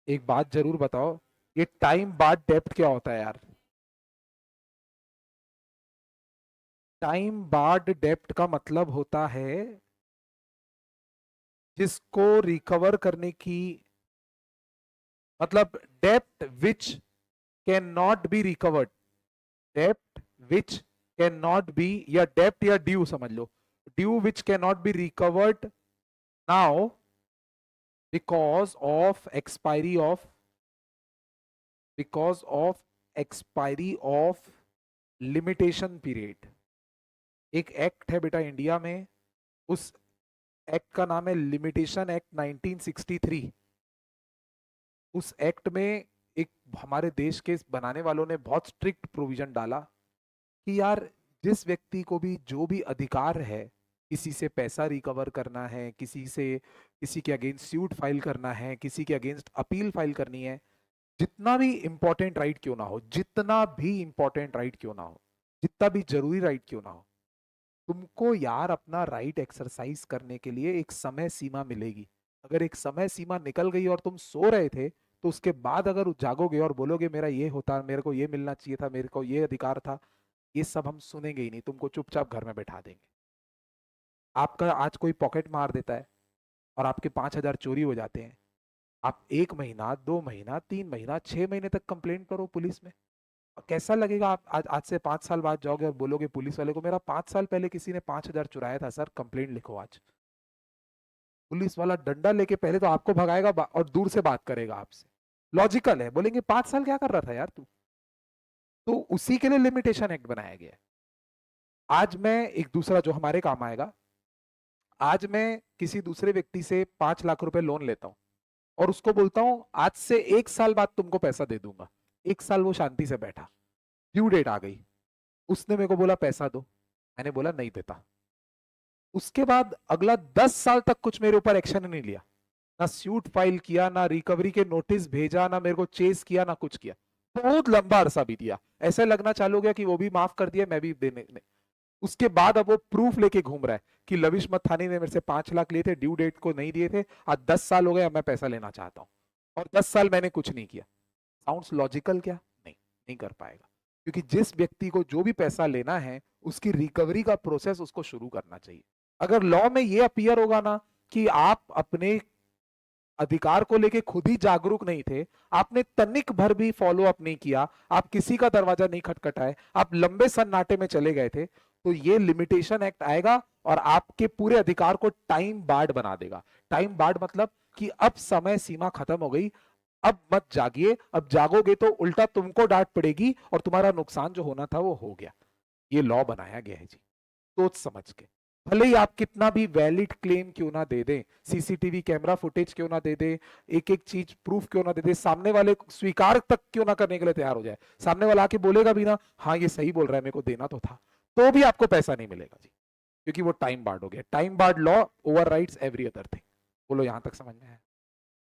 एक बात जरूर बताओ, ये टाइम बार्ड डेब्ट क्या होता है यार? टाइम बार्ड डेब्ट का मतलब होता है जिसको रिकवर करने की, मतलब डेब्ट विच कैन नॉट बी रिकवर्ड। डेब्ट विच कैन नॉट बी, या डेब्ट या ड्यू समझ लो, due which can not be recovered now because of expiry of, because of expiry of limitation period. एक एक्ट है बेटा इंडिया में, उस एक्ट का नाम है लिमिटेशन एक्ट 1963। उस एक्ट में एक हमारे देश के बनाने वालों ने बहुत स्ट्रिक्ट प्रोविजन डाला कि यार जिस व्यक्ति को भी जो भी अधिकार है, किसी से पैसा रिकवर करना है, किसी से, किसी के अगेंस्ट सूट फाइल करना है, किसी के अगेंस्ट अपील फाइल करनी है, जितना भी इंपॉर्टेंट राइट क्यों ना हो, जितना भी इंपॉर्टेंट राइट क्यों ना हो, जितना भी जरूरी राइट क्यों ना हो, तुमको यार अपना राइट एक्सरसाइज करने के लिए एक समय सीमा मिलेगी। अगर एक समय सीमा निकल गई और तुम सो रहे थे, तो उसके बाद अगर जागोगे और बोलोगे मेरा ये होता, मेरे को ये मिलना चाहिए था, मेरे को ये अधिकार था, ये सब हम सुनेंगे ही नहीं, तुमको चुपचाप घर में बैठा देंगे। आपका आज कोई पॉकेट मार देता है और आपके 5,000 चोरी हो जाते हैं, आप 1 महीना, 2 महीना, 3 महीना, 6 महीने तक कंप्लेंट करो पुलिस में। कैसा लगेगा? आप आज से 5 साल बाद जाओगे और बोलोगे पुलिस वाले को मेरा 5 साल पहले किसी ने 5,000 चुराया था सर, कंप्लेंट लिखो आज। पुलिस वाला डंडा लेके पहले तो आपको भगाएगा और दूर से बात करेगा आपसे। लॉजिकल है, बोलेंगे 5 साल क्या कर रहा था यार तू। तो उसी के लिए लिमिटेशन एक्ट बनाया गया है। आज मैं एक दूसरा जो हमारे काम आएगा, आज मैं किसी दूसरे व्यक्ति से 5 लाख रुपए लोन लेता हूं और उसको बोलता हूं आज से 1 साल बाद तुमको पैसा दे दूंगा। 1 साल वो शांति से बैठा, ड्यू डेट आ गई, उसने मेरे को बोला पैसा दो, मैंने बोला नहीं देता। उसके बाद अगला 10 साल तक कुछ मेरे ऊपर एक्शन नहीं लिया, ना सूट फाइल किया, ना रिकवरी के नोटिस भेजा, ना मेरे को चेस किया, ना कुछ किया। बहुत लंबा अरसा बीत गया, ऐसे लगना चालू हो गया कि वो भी माफ कर दिया, मैं भी देने नहीं। उसके बाद अब वो प्रूफ लेके घूम रहा है कि लविश मथानी ने मेरे से 5 लाख लिए थे, ड्यू डेट को नहीं दिए थे, आज 10 साल हो गए, अब मैं पैसा लेना चाहता हूं और 10 साल मैंने कुछ नहीं किया। साउंड्स लॉजिकल क्या? नहीं, नहीं कर पाएगा। क्योंकि जिस व्यक्ति को जो भी पैसा लेना है, उसकी रिकवरी का प्रोसेस उसको शुरू करना चाहिए। अगर लॉ में ये अपीयर होगा ना कि आप अपने अधिकार को लेके खुद ही जागरूक नहीं थे, आपने तनिक भर भी फॉलो अप नहीं किया, आप किसी का दरवाजा नहीं खटखटाए, आप लंबे सन्नाटे में चले गए थे, तो ये लिमिटेशन एक्ट आएगा और आपके पूरे अधिकार को टाइम बार्ड बना देगा। टाइम बार्ड मतलब कि अब समय सीमा खत्म हो गई, अब मत जागिए, अब जागोगे तो उल्टा तुमको डांट पड़ेगी और तुम्हारा नुकसान जो होना था वो हो गया। ये लॉ बनाया गया है जी, सोच समझ के। भले ही आप कितना भी वैलिड क्लेम क्यों ना दे दें, सीसीटीवी कैमरा फुटेज क्यों ना दे दें, एक एक चीज प्रूफ क्यों ना दे दें, सामने वाले स्वीकार तक क्यों ना करने के लिए तैयार हो जाए, सामने वाला आके बोलेगा भी ना हाँ ये सही बोल रहा है, मेरे को देना तो था, तो भी आपको पैसा नहीं मिलेगा जी, क्योंकि वो टाइम बार्ड हो गया। Time barred law over rights every other thing. बोलो यहां तक समझ में आया?